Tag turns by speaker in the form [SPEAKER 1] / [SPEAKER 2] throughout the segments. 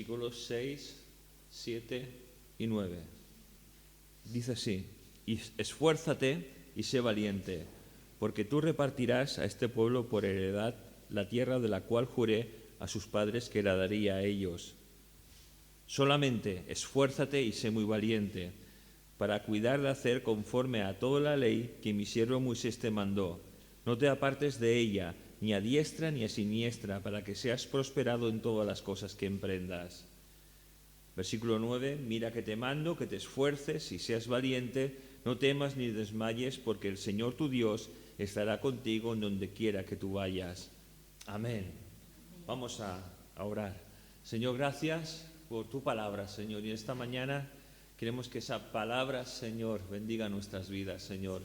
[SPEAKER 1] versículos 6, 7 y 9. Dice así: y esfuérzate y sé valiente, porque tú repartirás a este pueblo por heredad la tierra de la cual juré a sus padres que la daría a ellos. Solamente esfuérzate y sé muy valiente, para cuidar de hacer conforme a toda la ley que mi siervo Moisés te mandó. No te apartes de ella, ni a diestra ni a siniestra, para que seas prosperado en todas las cosas que emprendas. Versículo 9, mira que te mando, que te esfuerces y seas valiente, no temas ni desmayes, porque el Señor tu Dios estará contigo en donde quiera que tú vayas. Amén. Vamos a orar. Señor, gracias por tu palabra, Señor, y esta mañana queremos que esa palabra, Señor, bendiga nuestras vidas, Señor.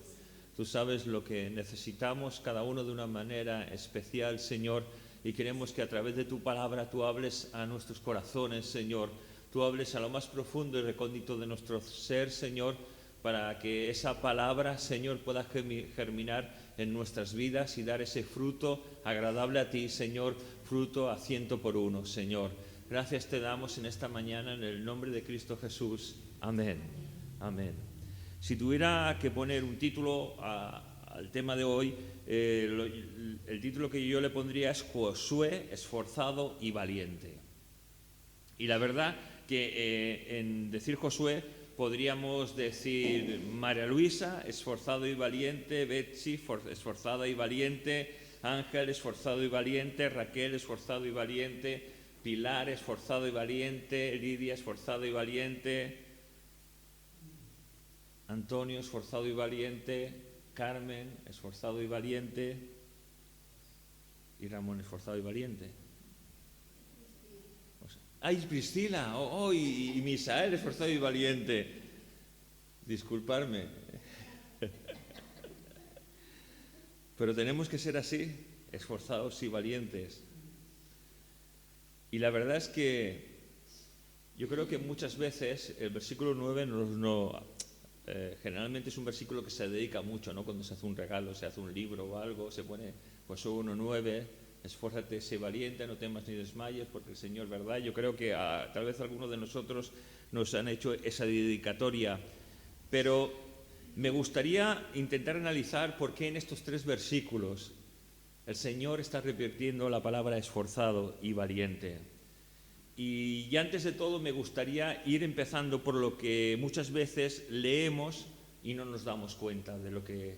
[SPEAKER 1] Tú sabes lo que necesitamos cada uno de una manera especial, Señor, y queremos que a través de tu palabra tú hables a nuestros corazones, Señor. Tú hables a lo más profundo y recóndito de nuestro ser, Señor, para que esa palabra, Señor, pueda germinar en nuestras vidas y dar ese fruto agradable a ti, Señor, fruto a 100 por 1, Señor. Gracias te damos en esta mañana en el nombre de Cristo Jesús. Amén. Amén. Si tuviera que poner un título al tema de hoy, el título que yo le pondría es Josué, esforzado y valiente. Y la verdad que en decir Josué podríamos decir María Luisa, esforzado y valiente, Betsy, esforzada y valiente, Ángel, esforzado y valiente, Raquel, esforzado y valiente, Pilar, esforzado y valiente, Lidia, esforzado y valiente, Antonio, esforzado y valiente, Carmen, esforzado y valiente, y Ramón, esforzado y valiente. ¡Ay, Priscila! Y Misael, esforzado y valiente! Disculparme. Pero tenemos que ser así, esforzados y valientes. Y la verdad es que yo creo que muchas veces el versículo 9 generalmente es un versículo que se dedica mucho, ¿no? Cuando se hace un regalo, se hace un libro o algo, se pone Josué 1:9, esfuérzate, sé valiente, no temas ni desmayes, porque el Señor, ¿verdad? Yo creo que tal vez algunos de nosotros nos han hecho esa dedicatoria, pero me gustaría intentar analizar por qué en estos 3 versículos el Señor está repitiendo la palabra esforzado y valiente. Y antes de todo me gustaría ir empezando por lo que muchas veces leemos y no nos damos cuenta de lo que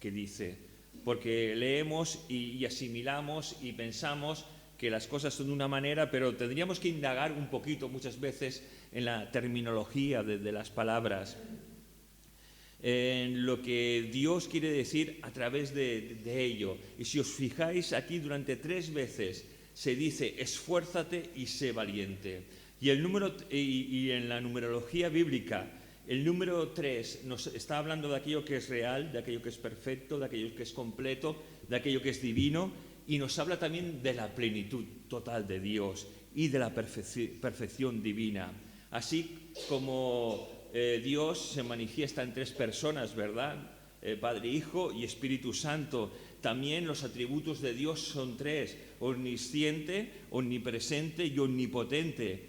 [SPEAKER 1] dice. Porque leemos y asimilamos y pensamos que las cosas son de una manera, pero tendríamos que indagar un poquito muchas veces en la terminología de las palabras, en lo que Dios quiere decir a través de ello. Y si os fijáis aquí durante 3 veces se dice esfuérzate y sé valiente. Y en la numerología bíblica, el número 3 nos está hablando de aquello que es real, de aquello que es perfecto, de aquello que es completo, de aquello que es divino, y nos habla también de la plenitud total de Dios y de la perfección divina. Así como Dios se manifiesta en 3 personas, ¿verdad? Padre, Hijo y Espíritu Santo. También los atributos de Dios son 3, omnisciente, omnipresente y omnipotente.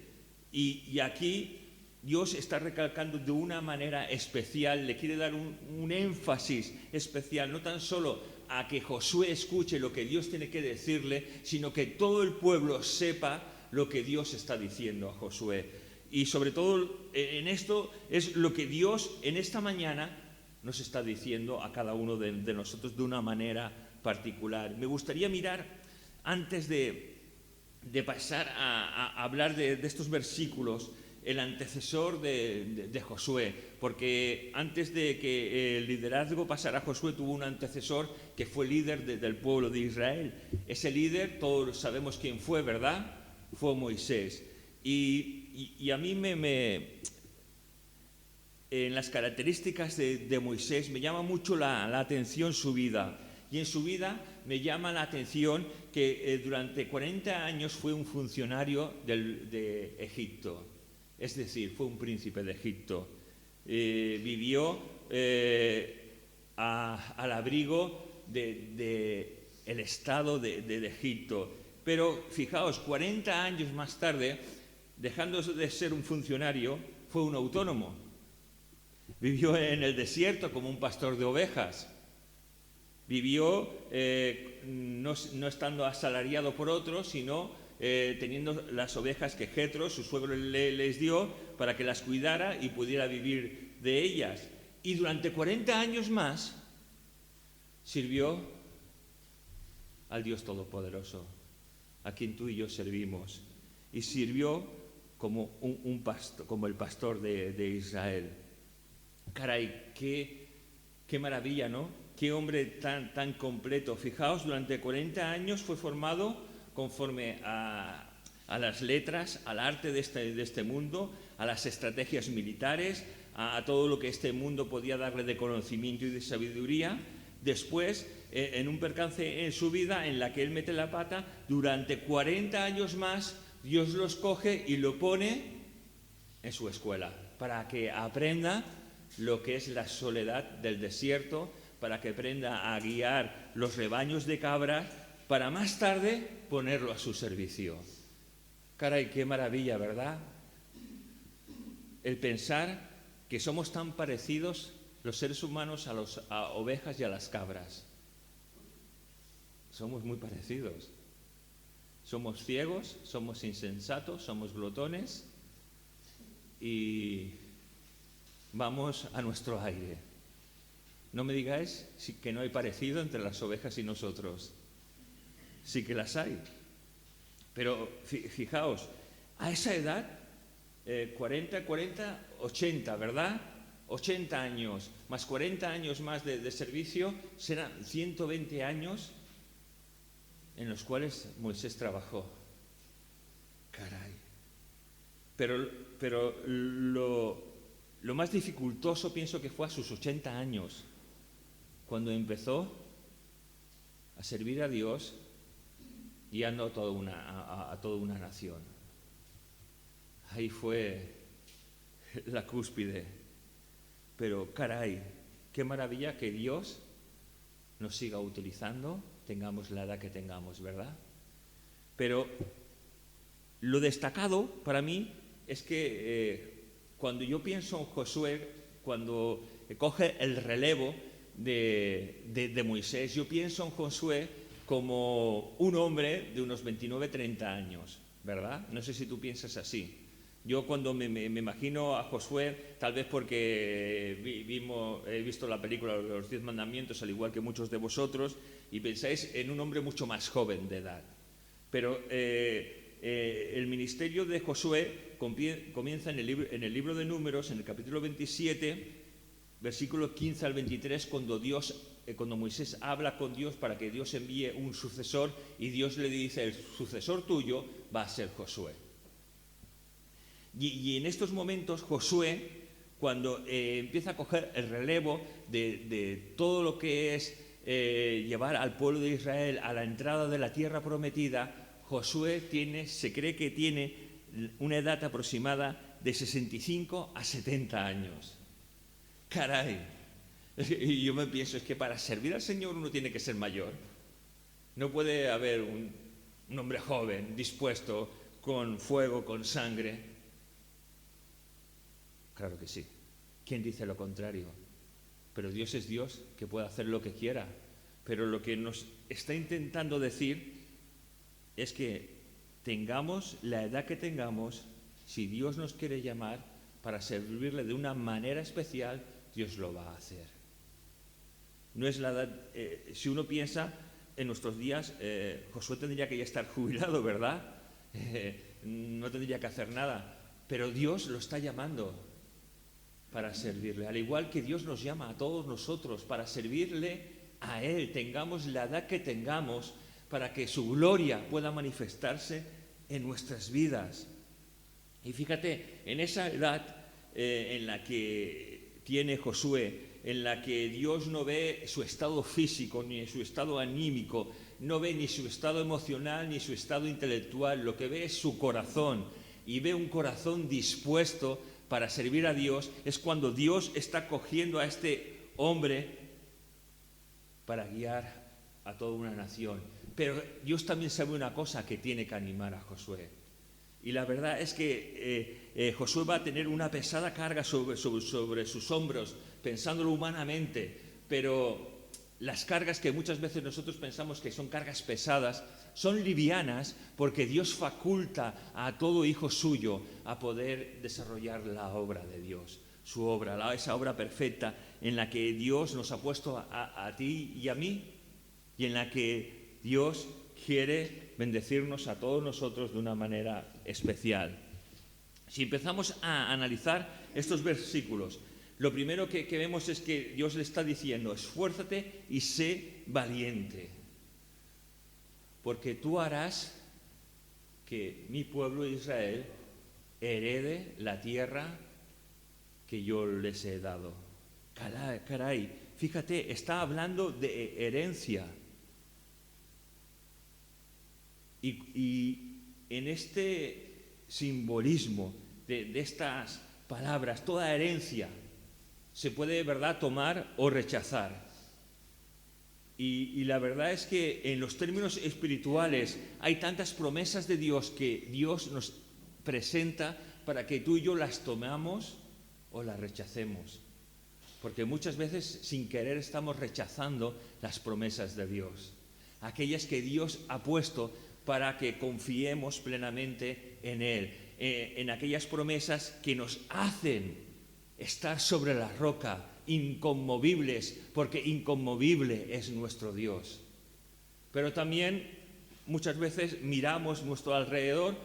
[SPEAKER 1] Y aquí Dios está recalcando de una manera especial, le quiere dar un énfasis especial, no tan solo a que Josué escuche lo que Dios tiene que decirle, sino que todo el pueblo sepa lo que Dios está diciendo a Josué. Y sobre todo en esto es lo que Dios en esta mañana nos está diciendo a cada uno de nosotros de una manera particular. Me gustaría mirar, antes de pasar a hablar de estos versículos, el antecesor de Josué, porque antes de que el liderazgo pasara a Josué tuvo un antecesor que fue líder del pueblo de Israel. Ese líder, todos sabemos quién fue, ¿verdad? Fue Moisés. Y a mí en las características de Moisés me llama mucho la atención su vida. Y en su vida me llama la atención que durante 40 años fue un funcionario de Egipto. Es decir, fue un príncipe de Egipto. Vivió al abrigo del estado de Egipto. Pero fijaos, 40 años más tarde dejando de ser un funcionario, fue un autónomo. Vivió en el desierto como un pastor de ovejas. Vivió no estando asalariado por otros, sino teniendo las ovejas que Jetro, su suegro, les dio para que las cuidara y pudiera vivir de ellas. Y durante 40 años más sirvió al Dios Todopoderoso, a quien tú y yo servimos. Y sirvió como un pastor, como el pastor de Israel. Caray, qué maravilla, ¿no? Qué hombre tan completo. Fijaos, durante 40 años fue formado conforme a las letras, al arte de este mundo, a las estrategias militares, a todo lo que este mundo podía darle de conocimiento y de sabiduría. Después, en un percance en su vida en la que él mete la pata, durante 40 años más, Dios lo escoge y lo pone en su escuela, para que aprenda lo que es la soledad del desierto, para que aprenda a guiar los rebaños de cabras, para más tarde ponerlo a su servicio. Caray, qué maravilla, ¿verdad? El pensar que somos tan parecidos los seres humanos a ovejas y a las cabras. Somos muy parecidos. Somos ciegos, somos insensatos, somos glotones y vamos a nuestro aire. No me digáis que no hay parecido entre las ovejas y nosotros. Sí que las hay. Pero fijaos, a esa edad, 40, 80, ¿verdad? 80 años, más 40 años más de servicio, serán 120 años en los cuales Moisés trabajó. Caray. Pero lo más dificultoso pienso que fue a sus 80 años, cuando empezó a servir a Dios guiando a toda una nación. Ahí fue la cúspide. Pero caray, qué maravilla que Dios nos siga utilizando, tengamos la edad que tengamos, ¿verdad? Pero lo destacado para mí es que cuando yo pienso en Josué, cuando coge el relevo de Moisés, yo pienso en Josué como un hombre de unos 29-30 años, ¿verdad? No sé si tú piensas así. Yo cuando me imagino a Josué, tal vez porque he visto la película Los 10 Mandamientos, al igual que muchos de vosotros, y pensáis en un hombre mucho más joven de edad. Pero el ministerio de Josué comienza en el libro de Números, en el capítulo 27, versículo 15 al 23, cuando Moisés habla con Dios para que Dios envíe un sucesor, y Dios le dice: el sucesor tuyo va a ser Josué. Y en estos momentos Josué, cuando empieza a coger el relevo de todo lo que es llevar al pueblo de Israel a la entrada de la tierra prometida, Josué se cree que tiene una edad aproximada de 65 a 70 años. Caray, y yo me pienso, es que para servir al Señor uno tiene que ser mayor. No puede haber un hombre joven, dispuesto, con fuego, con sangre. Claro que sí. ¿Quién dice lo contrario? Pero Dios es Dios, que puede hacer lo que quiera. Pero lo que nos está intentando decir es que tengamos la edad que tengamos, si Dios nos quiere llamar para servirle de una manera especial, Dios lo va a hacer. No es la edad, si uno piensa en nuestros días, Josué tendría que ya estar jubilado, ¿verdad? No tendría que hacer nada, pero Dios lo está llamando para servirle, al igual que Dios nos llama a todos nosotros para servirle a Él, tengamos la edad que tengamos, para que su gloria pueda manifestarse en nuestras vidas. Y fíjate, en esa edad en la que tiene Josué, en la que Dios no ve su estado físico ni su estado anímico, no ve ni su estado emocional ni su estado intelectual, lo que ve es su corazón, y ve un corazón dispuesto para servir a Dios, es cuando Dios está cogiendo a este hombre para guiar a toda una nación. Pero Dios también sabe una cosa que tiene que animar a Josué. Y la verdad es que Josué va a tener una pesada carga sobre sus hombros, pensándolo humanamente, pero las cargas que muchas veces nosotros pensamos que son cargas pesadas, son livianas porque Dios faculta a todo hijo suyo a poder desarrollar la obra de Dios, su obra, esa obra perfecta en la que Dios nos ha puesto a ti y a mí, y en la que Dios quiere bendecirnos a todos nosotros de una manera especial. Si empezamos a analizar estos versículos, lo primero que vemos es que Dios le está diciendo: esfuérzate y sé valiente, porque tú harás que mi pueblo Israel herede la tierra que yo les he dado. Caray, fíjate, está hablando de herencia. Y en este simbolismo de estas palabras, toda herencia se puede, ¿verdad?, tomar o rechazar. Y la verdad es que en los términos espirituales hay tantas promesas de Dios que Dios nos presenta para que tú y yo las tomamos o las rechacemos. Porque muchas veces sin querer estamos rechazando las promesas de Dios, aquellas que Dios ha puesto para que confiemos plenamente en Él, en aquellas promesas que nos hacen estar sobre la roca, inconmovibles, porque inconmovible es nuestro Dios. Pero también muchas veces miramos nuestro alrededor,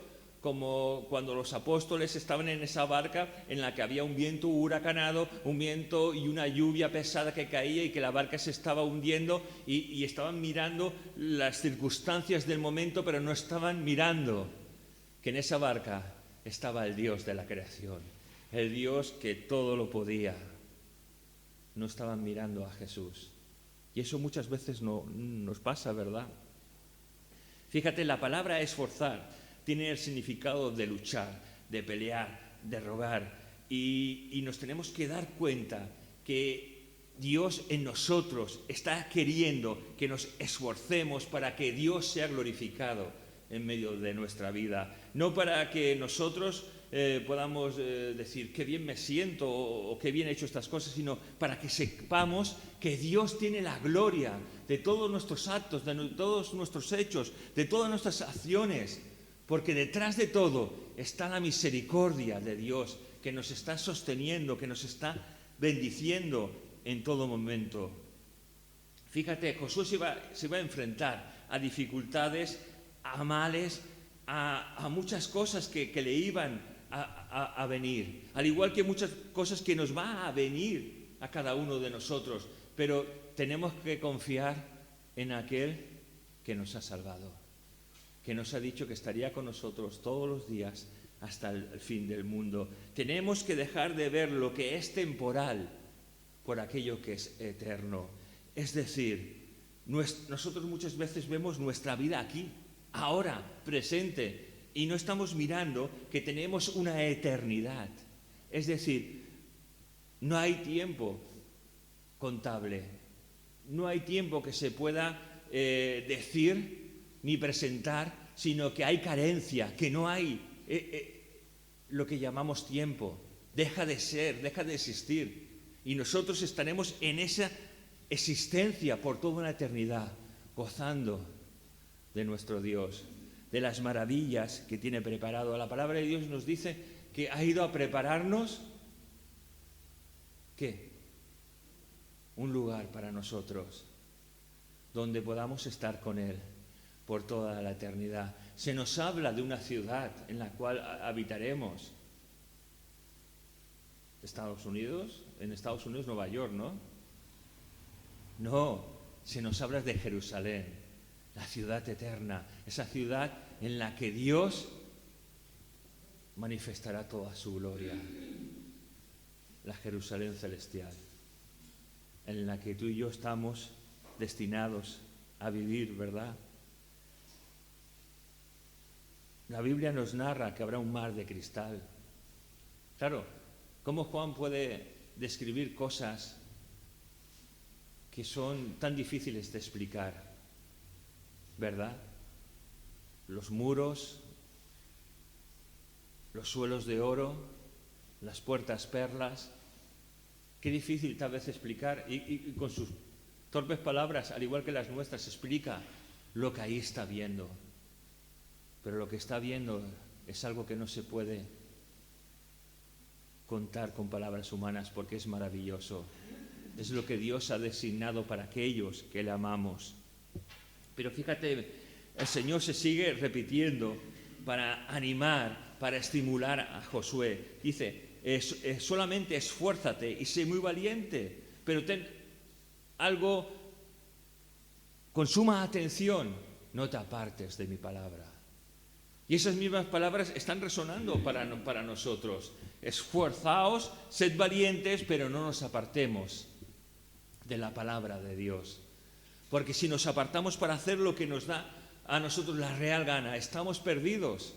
[SPEAKER 1] como cuando los apóstoles estaban en esa barca en la que había un viento huracanado, un viento y una lluvia pesada que caía y que la barca se estaba hundiendo y estaban mirando las circunstancias del momento, pero no estaban mirando que en esa barca estaba el Dios de la creación, el Dios que todo lo podía. No estaban mirando a Jesús. Y eso muchas veces no nos pasa, ¿verdad? Fíjate, la palabra esforzar tiene el significado de luchar, de pelear, de rogar. Y nos tenemos que dar cuenta que Dios en nosotros está queriendo que nos esforcemos para que Dios sea glorificado en medio de nuestra vida. No para que nosotros podamos decir qué bien me siento o qué bien he hecho estas cosas, sino para que sepamos que Dios tiene la gloria de todos nuestros actos, de todos nuestros hechos, de todas nuestras acciones. Porque detrás de todo está la misericordia de Dios que nos está sosteniendo, que nos está bendiciendo en todo momento. Fíjate, Josué se va a enfrentar a dificultades, a males, a muchas cosas que le iban a venir. Al igual que muchas cosas que nos va a venir a cada uno de nosotros. Pero tenemos que confiar en aquel que nos ha salvado, que nos ha dicho que estaría con nosotros todos los días hasta el fin del mundo. Tenemos que dejar de ver lo que es temporal por aquello que es eterno. Es decir, nosotros muchas veces vemos nuestra vida aquí, ahora, presente, y no estamos mirando que tenemos una eternidad. Es decir, no hay tiempo contable, no hay tiempo que se pueda decir ni presentar, sino que hay carencia, que no hay lo que llamamos tiempo. Deja de ser, deja de existir. Y nosotros estaremos en esa existencia por toda una eternidad, gozando de nuestro Dios, de las maravillas que tiene preparado. La palabra de Dios nos dice que ha ido a prepararnos, ¿qué? Un lugar para nosotros, donde podamos estar con Él por toda la eternidad. Se nos habla de una ciudad en la cual habitaremos. ¿Estados Unidos? En Estados Unidos, Nueva York, ¿no? No, se nos habla de Jerusalén, la ciudad eterna, esa ciudad en la que Dios manifestará toda su gloria, la Jerusalén celestial, en la que tú y yo estamos destinados a vivir, ¿verdad? La Biblia nos narra que habrá un mar de cristal. Claro, ¿cómo Juan puede describir cosas que son tan difíciles de explicar? ¿Verdad? Los muros los suelos de oro, las puertas perlas. Qué difícil tal vez explicar, y con sus torpes palabras, al igual que las nuestras, explica lo que ahí está viendo. Pero lo que está viendo es algo que no se puede contar con palabras humanas, porque es maravilloso. Es lo que Dios ha designado para aquellos que le amamos. Pero fíjate, el Señor se sigue repitiendo para animar, para estimular a Josué. Dice, solamente esfuérzate y sé muy valiente, pero ten algo con suma atención, no te apartes de mi palabra. Y esas mismas palabras están resonando para nosotros. Esforzaos, sed valientes, pero no nos apartemos de la palabra de Dios. Porque si nos apartamos para hacer lo que nos da a nosotros la real gana, estamos perdidos.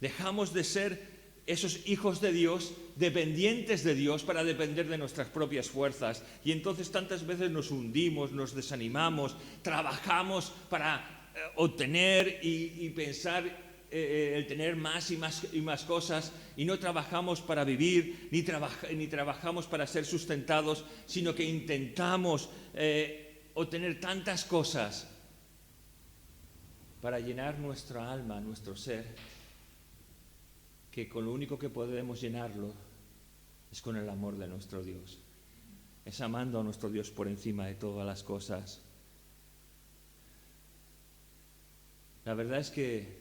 [SPEAKER 1] Dejamos de ser esos hijos de Dios, dependientes de Dios, para depender de nuestras propias fuerzas. Y entonces tantas veces nos hundimos, nos desanimamos, trabajamos para obtener y pensar el tener más y más cosas, y no trabajamos para vivir, ni trabajamos para ser sustentados, sino que intentamos obtener tantas cosas para llenar nuestra alma, nuestro ser, que con lo único que podemos llenarlo es con el amor de nuestro Dios. Es amando a nuestro Dios por encima de todas las cosas. La verdad es que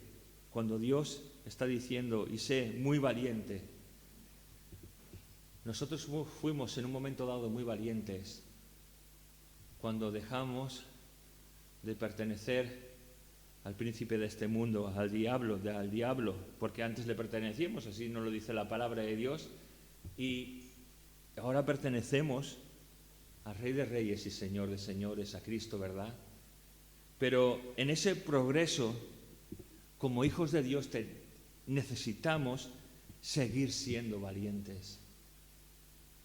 [SPEAKER 1] cuando Dios está diciendo, y sé muy valiente, nosotros fuimos en un momento dado muy valientes cuando dejamos de pertenecer al príncipe de este mundo, al diablo, porque antes le pertenecíamos, así nos lo dice la palabra de Dios, y ahora pertenecemos al Rey de Reyes y Señor de Señores, a Cristo, ¿verdad? Pero en ese progreso, como hijos de Dios, necesitamos seguir siendo valientes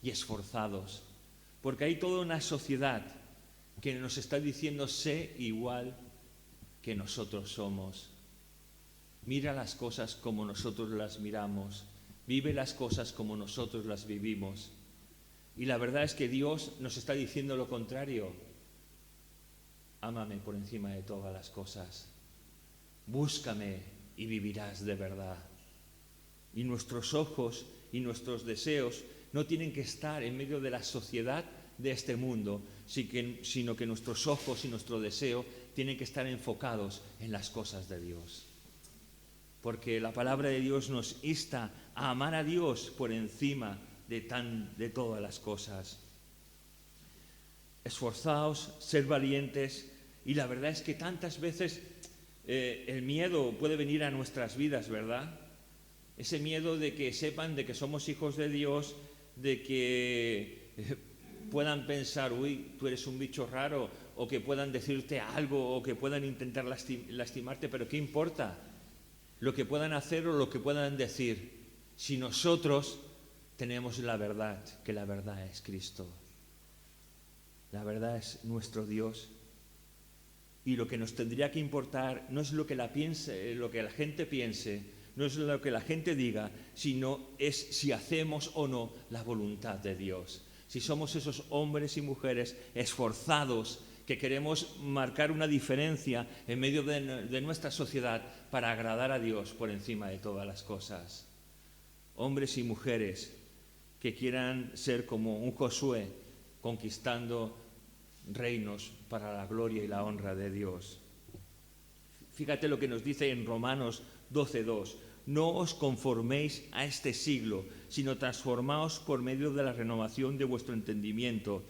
[SPEAKER 1] y esforzados, porque hay toda una sociedad que nos está diciendo, sé igual que nosotros somos. Mira las cosas como nosotros las miramos, vive las cosas como nosotros las vivimos. Y la verdad es que Dios nos está diciendo lo contrario. Ámame por encima de todas las cosas. Búscame y vivirás de verdad. Y nuestros ojos y nuestros deseos no tienen que estar en medio de la sociedad de este mundo, sino que nuestros ojos y nuestro deseo tienen que estar enfocados en las cosas de Dios. Porque la palabra de Dios nos insta a amar a Dios por encima de todas las cosas. Esforzaos, ser valientes, y la verdad es que tantas veces el miedo puede venir a nuestras vidas, ¿verdad? Ese miedo de que sepan de que somos hijos de Dios, de que puedan pensar, uy, tú eres un bicho raro, o que puedan decirte algo, o que puedan intentar lastimarte, pero ¿qué importa? Lo que puedan hacer o lo que puedan decir, si nosotros tenemos la verdad, que la verdad es Cristo. La verdad es nuestro Dios. Y lo que nos tendría que importar no es lo que la gente piense, no es lo que la gente diga, sino es si hacemos o no la voluntad de Dios. Si somos esos hombres y mujeres esforzados que queremos marcar una diferencia en medio de nuestra sociedad para agradar a Dios por encima de todas las cosas. Hombres y mujeres que quieran ser como un Josué, conquistando reinos para la gloria y la honra de Dios. Fíjate lo que nos dice en Romanos 12:2. No os conforméis a este siglo, sino transformaos por medio de la renovación de vuestro entendimiento,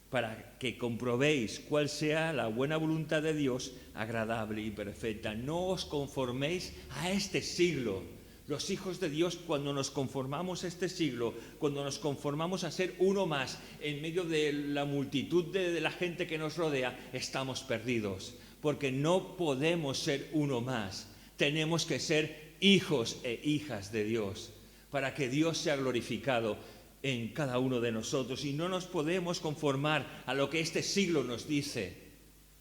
[SPEAKER 1] para que comprobéis cuál sea la buena voluntad de Dios, agradable y perfecta. No os conforméis a este siglo. Los hijos de Dios, cuando nos conformamos a este siglo, cuando nos conformamos a ser uno más en medio de la multitud de la gente que nos rodea, estamos perdidos, porque no podemos ser uno más. Tenemos que ser hijos e hijas de Dios, para que Dios sea glorificado en cada uno de nosotros. Y no nos podemos conformar a lo que este siglo nos dice.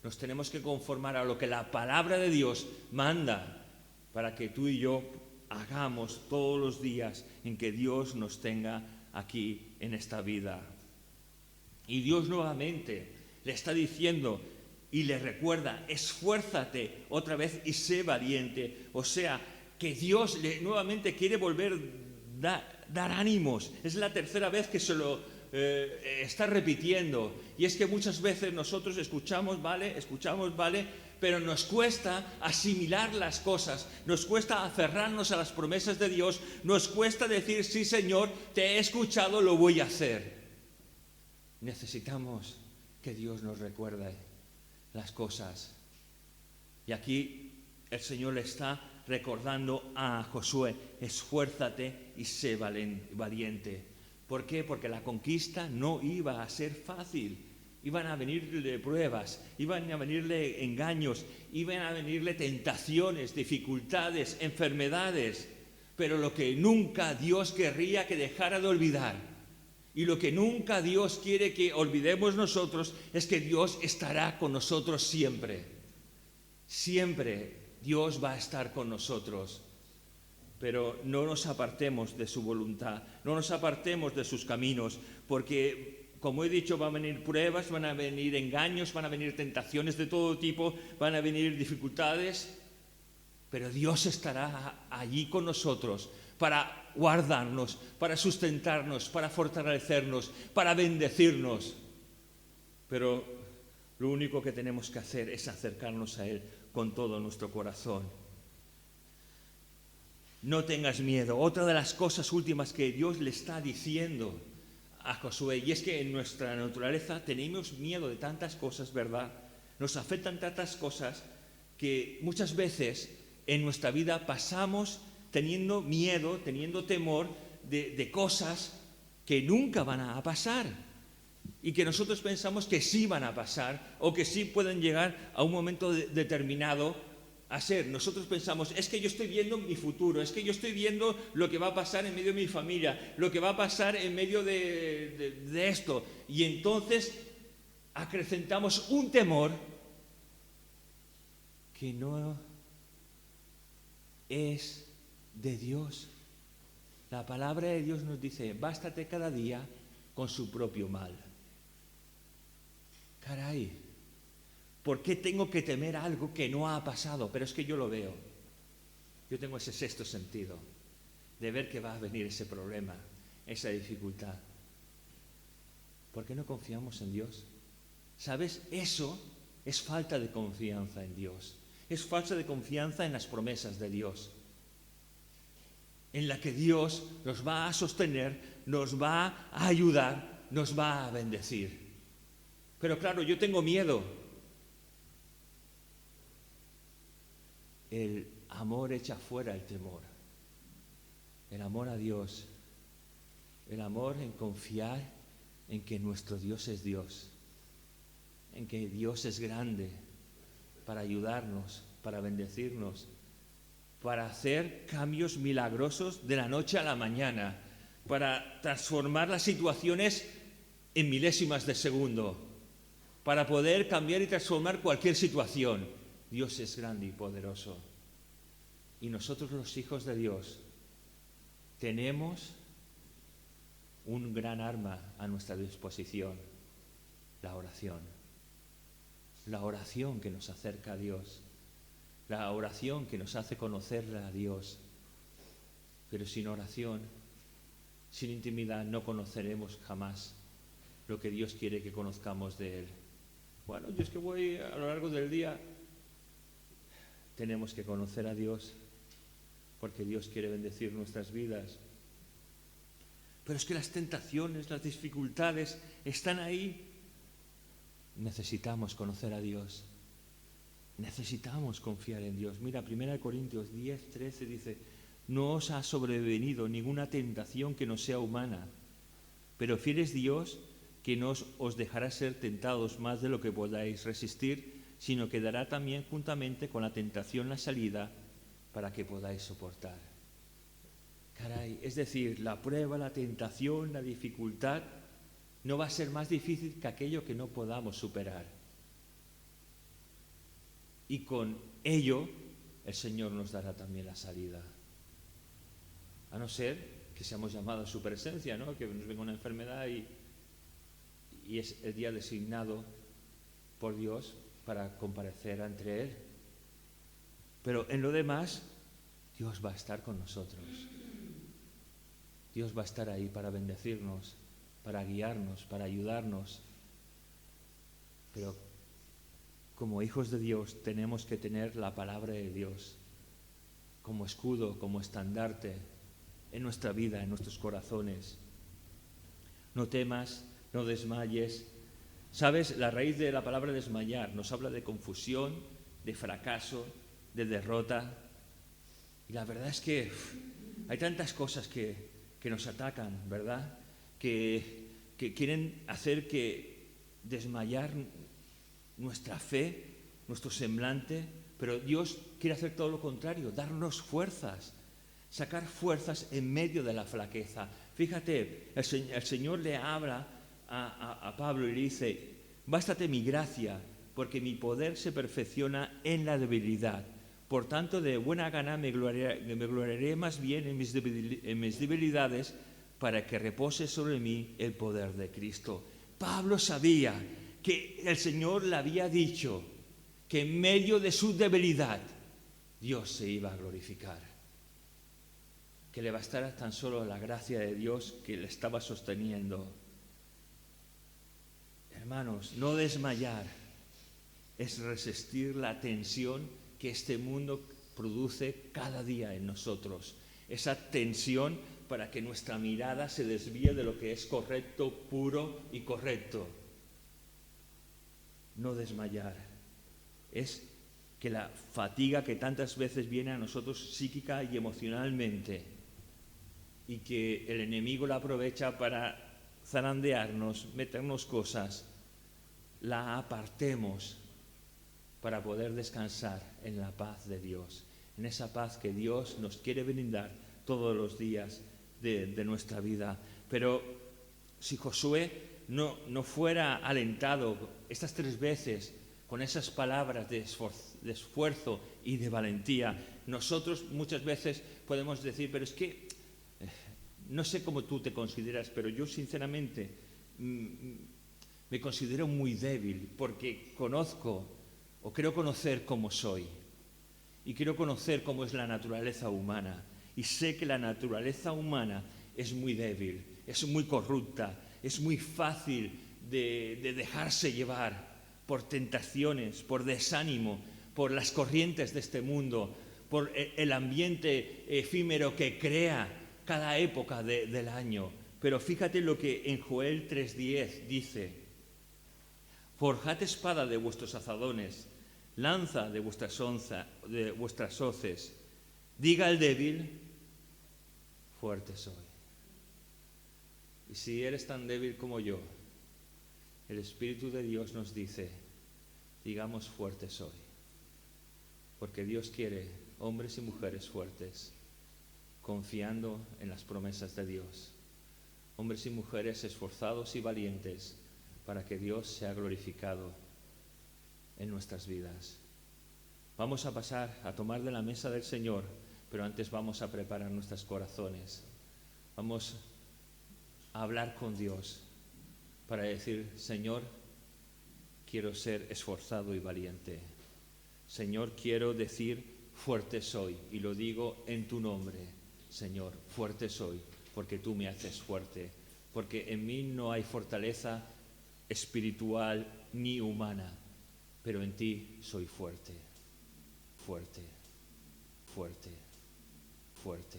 [SPEAKER 1] Nos tenemos que conformar a lo que la palabra de Dios manda, para que tú y yo hagamos todos los días en que Dios nos tenga aquí en esta vida. Y Dios nuevamente le está diciendo y le recuerda, esfuérzate otra vez y sé valiente. O sea, que Dios nuevamente quiere volver a dar ánimos. Es la tercera vez que se lo está repitiendo. Y es que muchas veces nosotros escuchamos, vale, pero nos cuesta asimilar las cosas, nos cuesta aferrarnos a las promesas de Dios, nos cuesta decir, sí Señor, te he escuchado, lo voy a hacer. Necesitamos que Dios nos recuerde las cosas. Y aquí el Señor le está recordando a Josué, esfuérzate y sé valiente. ¿Por qué? Porque la conquista no iba a ser fácil. Iban a venirle pruebas, iban a venirle engaños, iban a venirle tentaciones, dificultades, enfermedades. Pero lo que nunca Dios querría que dejara de olvidar, y lo que nunca Dios quiere que olvidemos nosotros, es que Dios estará con nosotros siempre. Siempre Dios va a estar con nosotros. Pero no nos apartemos de su voluntad, no nos apartemos de sus caminos, porque, como he dicho, van a venir pruebas, van a venir engaños, van a venir tentaciones de todo tipo, van a venir dificultades, pero Dios estará allí con nosotros para guardarnos, para sustentarnos, para fortalecernos, para bendecirnos. Pero lo único que tenemos que hacer es acercarnos a Él con todo nuestro corazón. No tengas miedo. Otra de las cosas últimas que Dios le está diciendo a Josué, y es que en nuestra naturaleza tenemos miedo de tantas cosas, ¿verdad? Nos afectan tantas cosas que muchas veces en nuestra vida pasamos teniendo miedo, teniendo temor de cosas que nunca van a pasar y que nosotros pensamos que sí van a pasar o que sí pueden llegar a un momento determinado a ser. Nosotros pensamos, es que yo estoy viendo mi futuro, es que yo estoy viendo lo que va a pasar en medio de mi familia, lo que va a pasar en medio de esto. Y entonces acrecentamos un temor que no es de Dios. La palabra de Dios nos dice, bástate cada día con su propio mal. Caray, ¿por qué tengo que temer algo que no ha pasado? Pero es que yo lo veo. Yo tengo ese sexto sentido de ver que va a venir ese problema, esa dificultad. ¿Por qué no confiamos en Dios? ¿Sabes? Eso es falta de confianza en Dios. Es falta de confianza en las promesas de Dios, en la que Dios nos va a sostener, nos va a ayudar, nos va a bendecir. Pero claro, yo tengo miedo. El amor echa fuera el temor. El amor a Dios. El amor en confiar en que nuestro Dios es Dios. En que Dios es grande para ayudarnos, para bendecirnos, para hacer cambios milagrosos de la noche a la mañana, para transformar las situaciones en milésimas de segundo, para poder cambiar y transformar cualquier situación. Dios es grande y poderoso. Y nosotros, los hijos de Dios, tenemos un gran arma a nuestra disposición, la oración. La oración que nos acerca a Dios, la oración que nos hace conocerle a Dios. Pero sin oración, sin intimidad, no conoceremos jamás lo que Dios quiere que conozcamos de Él. Bueno, yo es que voy a lo largo del día. Tenemos que conocer a Dios porque Dios quiere bendecir nuestras vidas. Pero es que las tentaciones, las dificultades están ahí. Necesitamos conocer a Dios. Necesitamos confiar en Dios. Mira, 1 Corintios 10, 13 dice, no os ha sobrevenido ninguna tentación que no sea humana, pero fiel es Dios que no os dejará ser tentados más de lo que podáis resistir, sino que dará también juntamente con la tentación la salida para que podáis soportar. Caray, es decir, la prueba, la tentación, la dificultad no va a ser más difícil que aquello que no podamos superar. Y con ello el Señor nos dará también la salida. a no ser que seamos llamados a su presencia, ¿no? Que nos venga una enfermedad y es el día designado por Dios para comparecer ante Él. Pero en lo demás, Dios va a estar con nosotros. Dios va a estar ahí para bendecirnos, para guiarnos, para ayudarnos. Pero como hijos de Dios tenemos que tener la palabra de Dios como escudo, como estandarte en nuestra vida, en nuestros corazones. No temas, no desmayes. ¿Sabes? La raíz de la palabra desmayar nos habla de confusión, de fracaso, de derrota. Y la verdad es que hay tantas cosas que nos atacan, ¿verdad? Que quieren hacer que desmayar nuestra fe, nuestro semblante, pero Dios quiere hacer todo lo contrario, darnos fuerzas, sacar fuerzas en medio de la flaqueza. Fíjate, el Señor le habla a Pablo y le dice: bástate mi gracia, porque mi poder se perfecciona en la debilidad. Por tanto, de buena gana me gloriaré más bien en mis debilidades, para que repose sobre mí el poder de Cristo. Pablo sabía que el Señor le había dicho que en medio de su debilidad Dios se iba a glorificar, que le bastara tan solo la gracia de Dios que le estaba sosteniendo. Hermanos, no desmayar es resistir la tensión que este mundo produce cada día en nosotros. Esa tensión para que nuestra mirada se desvíe de lo que es correcto, puro y correcto. No desmayar es que la fatiga que tantas veces viene a nosotros psíquica y emocionalmente, y que el enemigo la aprovecha para zarandearnos, meternos cosas, la apartemos para poder descansar en la paz de Dios, en esa paz que Dios nos quiere brindar todos los días de nuestra vida. Pero si Josué no fuera alentado estas 3 veces con esas palabras de esfuerzo y de valentía, nosotros muchas veces podemos decir: pero es que no sé cómo tú te consideras, pero yo sinceramente me considero muy débil, porque creo conocer cómo soy, y quiero conocer cómo es la naturaleza humana, y sé que la naturaleza humana es muy débil, es muy corrupta, es muy fácil de dejarse llevar por tentaciones, por desánimo, por las corrientes de este mundo, por el ambiente efímero que crea cada época del año. Pero fíjate lo que en Joel 3:10 dice: forjad espada de vuestros azadones, lanza de vuestras hoces. Diga el débil: fuerte soy. Y si eres tan débil como yo, el Espíritu de Dios nos dice: digamos fuerte soy. Porque Dios quiere hombres y mujeres fuertes, confiando en las promesas de Dios. Hombres y mujeres esforzados y valientes para que Dios sea glorificado en nuestras vidas. Vamos a pasar a tomar de la mesa del Señor, pero antes vamos a preparar nuestros corazones. Vamos a hablar con Dios para decir: Señor, quiero ser esforzado y valiente. Señor, quiero decir fuerte soy, y lo digo en tu nombre. Señor, fuerte soy, porque tú me haces fuerte, porque en mí no hay fortaleza espiritual ni humana, pero en ti soy fuerte, fuerte, fuerte, fuerte.